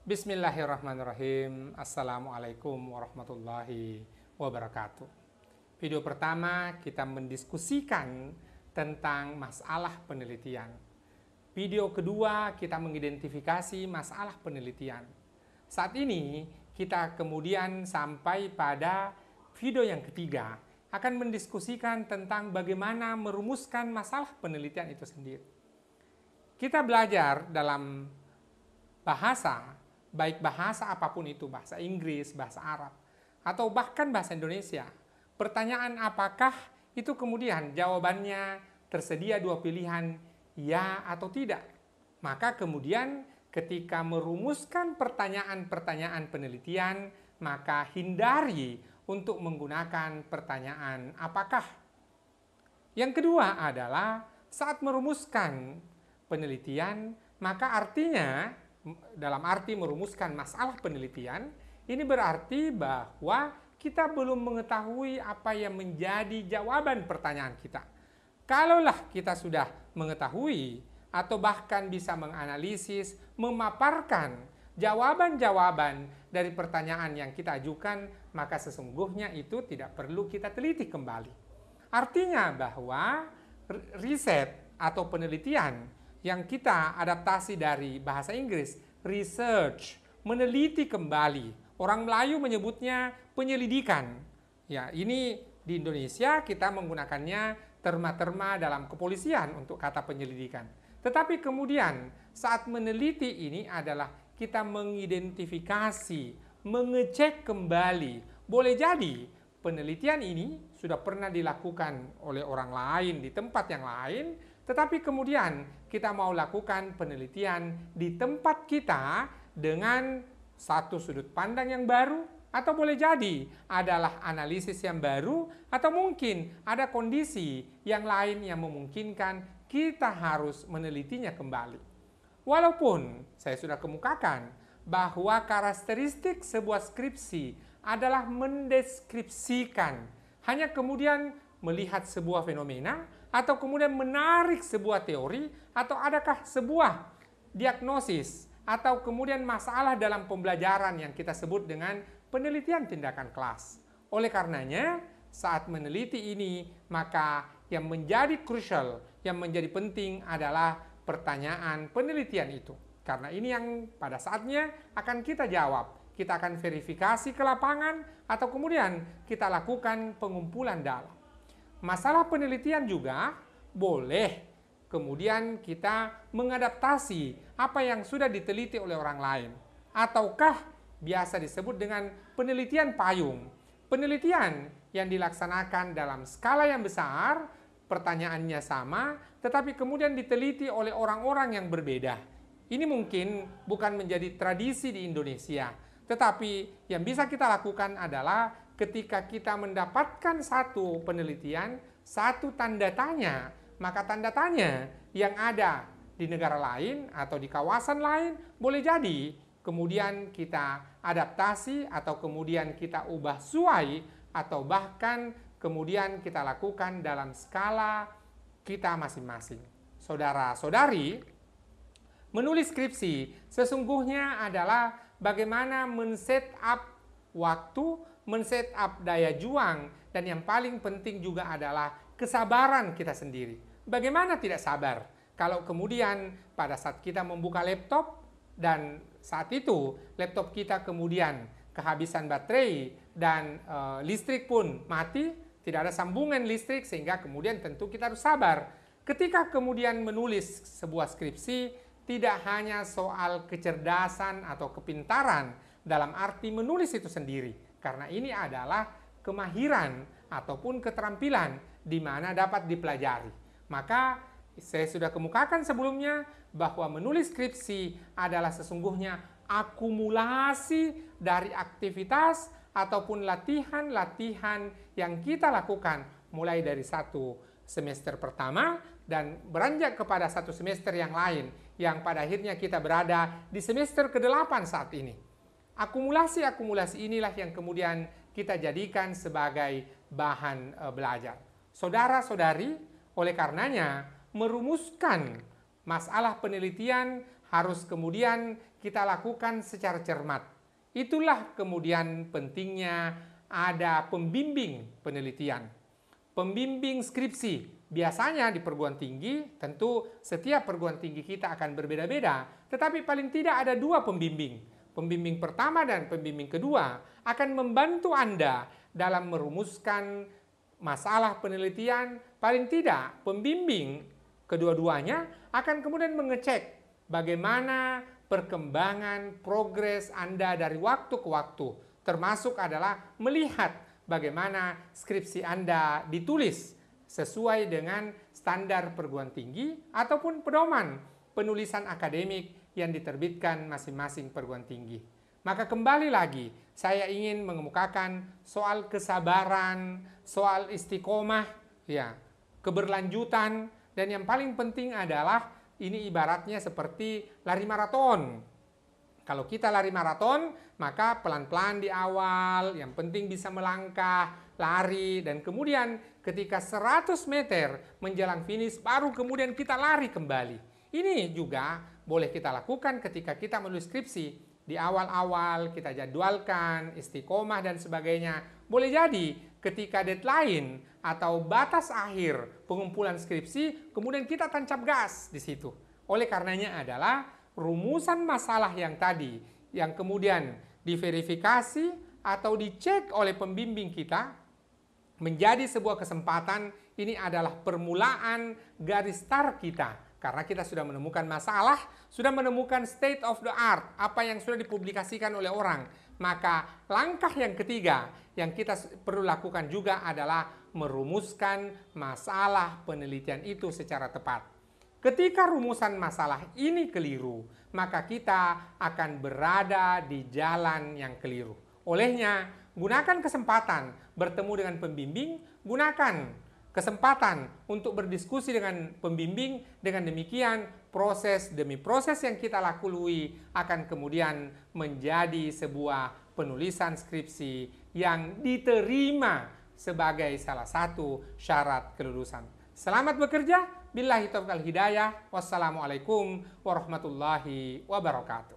Bismillahirrahmanirrahim. Assalamualaikum warahmatullahi wabarakatuh. Video pertama kita mendiskusikan tentang masalah penelitian. Video kedua kita mengidentifikasi masalah penelitian. Saat ini kita kemudian sampai pada video yang ketiga, akan mendiskusikan tentang bagaimana merumuskan masalah penelitian itu sendiri. Kita belajar dalam bahasa, baik bahasa apapun itu, bahasa Inggris, bahasa Arab, atau bahkan bahasa Indonesia. Pertanyaan apakah itu kemudian jawabannya tersedia dua pilihan, ya atau tidak. Maka kemudian ketika merumuskan pertanyaan-pertanyaan penelitian, maka hindari untuk menggunakan pertanyaan apakah. Yang kedua adalah saat merumuskan penelitian, maka artinya dalam arti merumuskan masalah penelitian, ini berarti bahwa kita belum mengetahui apa yang menjadi jawaban pertanyaan kita. Kalaulah kita sudah mengetahui atau bahkan bisa menganalisis, memaparkan jawaban-jawaban dari pertanyaan yang kita ajukan, maka sesungguhnya itu tidak perlu kita teliti kembali. Artinya bahwa riset atau penelitian yang kita adaptasi dari bahasa Inggris, research, meneliti kembali. Orang Melayu menyebutnya penyelidikan. Ya, ini di Indonesia kita menggunakannya terma-terma dalam kepolisian untuk kata penyelidikan. Tetapi kemudian saat meneliti ini adalah kita mengidentifikasi, mengecek kembali. Boleh jadi penelitian ini sudah pernah dilakukan oleh orang lain di tempat yang lain, tetapi kemudian kita mau lakukan penelitian di tempat kita dengan satu sudut pandang yang baru, atau boleh jadi adalah analisis yang baru, atau mungkin ada kondisi yang lain yang memungkinkan kita harus menelitinya kembali. Walaupun saya sudah kemukakan bahwa karakteristik sebuah skripsi adalah mendeskripsikan, hanya kemudian melihat sebuah fenomena, atau kemudian menarik sebuah teori, atau adakah sebuah diagnosis, atau kemudian masalah dalam pembelajaran yang kita sebut dengan penelitian tindakan kelas. Oleh karenanya, saat meneliti ini, maka yang menjadi crucial, yang menjadi penting adalah pertanyaan penelitian itu. Karena ini yang pada saatnya akan kita jawab. Kita akan verifikasi ke lapangan, atau kemudian kita lakukan pengumpulan data. Masalah penelitian juga boleh kemudian kita mengadaptasi apa yang sudah diteliti oleh orang lain. Ataukah biasa disebut dengan penelitian payung. Penelitian yang dilaksanakan dalam skala yang besar, pertanyaannya sama, tetapi kemudian diteliti oleh orang-orang yang berbeda. Ini mungkin bukan menjadi tradisi di Indonesia, tetapi yang bisa kita lakukan adalah ketika kita mendapatkan satu penelitian, satu tanda tanya, maka tanda tanya yang ada di negara lain atau di kawasan lain boleh jadi kemudian kita adaptasi, atau kemudian kita ubah suai, atau bahkan kemudian kita lakukan dalam skala kita masing-masing. Saudara-saudari, menulis skripsi sesungguhnya adalah bagaimana men-set up waktu, men-set up daya juang, dan yang paling penting juga adalah kesabaran kita sendiri. Bagaimana tidak sabar kalau kemudian pada saat kita membuka laptop dan saat itu laptop kita kemudian kehabisan baterai dan listrik pun mati, tidak ada sambungan listrik, sehingga kemudian tentu kita harus sabar. Ketika kemudian menulis sebuah skripsi, tidak hanya soal kecerdasan atau kepintaran dalam arti menulis itu sendiri, karena ini adalah kemahiran ataupun keterampilan di mana dapat dipelajari. Maka saya sudah kemukakan sebelumnya bahwa menulis skripsi adalah sesungguhnya akumulasi dari aktivitas ataupun latihan-latihan yang kita lakukan mulai dari satu semester pertama dan beranjak kepada satu semester yang lain, yang pada akhirnya kita berada di semester ke-8 saat ini. Akumulasi-akumulasi inilah yang kemudian kita jadikan sebagai bahan belajar. Saudara-saudari, oleh karenanya merumuskan masalah penelitian harus kemudian kita lakukan secara cermat. Itulah kemudian pentingnya ada pembimbing penelitian, pembimbing skripsi. Biasanya di perguruan tinggi, tentu setiap perguruan tinggi kita akan berbeda-beda, tetapi paling tidak ada 2 pembimbing. Pembimbing pertama dan pembimbing kedua akan membantu Anda dalam merumuskan masalah penelitian. Paling tidak pembimbing kedua-duanya akan kemudian mengecek bagaimana perkembangan progres Anda dari waktu ke waktu, termasuk adalah melihat bagaimana skripsi Anda ditulis sesuai dengan standar perguruan tinggi ataupun pedoman penulisan akademik yang diterbitkan masing-masing perguruan tinggi. Maka kembali lagi, saya ingin mengemukakan soal kesabaran, soal istiqomah, ya, keberlanjutan, dan yang paling penting adalah ini ibaratnya seperti lari maraton. Kalau kita lari maraton, maka pelan-pelan di awal, yang penting bisa melangkah, lari, dan kemudian ketika 100 meter menjelang finish, baru kemudian kita lari kembali. Ini juga boleh kita lakukan ketika kita menulis skripsi. Di awal-awal kita jadwalkan, istiqomah dan sebagainya. Boleh jadi ketika deadline atau batas akhir pengumpulan skripsi, kemudian kita tancap gas di situ. Oleh karenanya adalah rumusan masalah yang tadi, yang kemudian diverifikasi atau dicek oleh pembimbing kita, menjadi sebuah kesempatan. Ini adalah permulaan garis start kita. Karena kita sudah menemukan masalah, sudah menemukan state of the art, apa yang sudah dipublikasikan oleh orang. Maka langkah yang ketiga yang kita perlu lakukan juga adalah merumuskan masalah penelitian itu secara tepat. Ketika rumusan masalah ini keliru, maka kita akan berada di jalan yang keliru. Olehnya, gunakan kesempatan bertemu dengan pembimbing, gunakan kesempatan untuk berdiskusi dengan pembimbing. Dengan demikian, proses demi proses yang kita lalui akan kemudian menjadi sebuah penulisan skripsi yang diterima sebagai salah satu syarat kelulusan. Selamat bekerja. Billahi taufiq wal hidayah. Wassalamualaikum warahmatullahi wabarakatuh.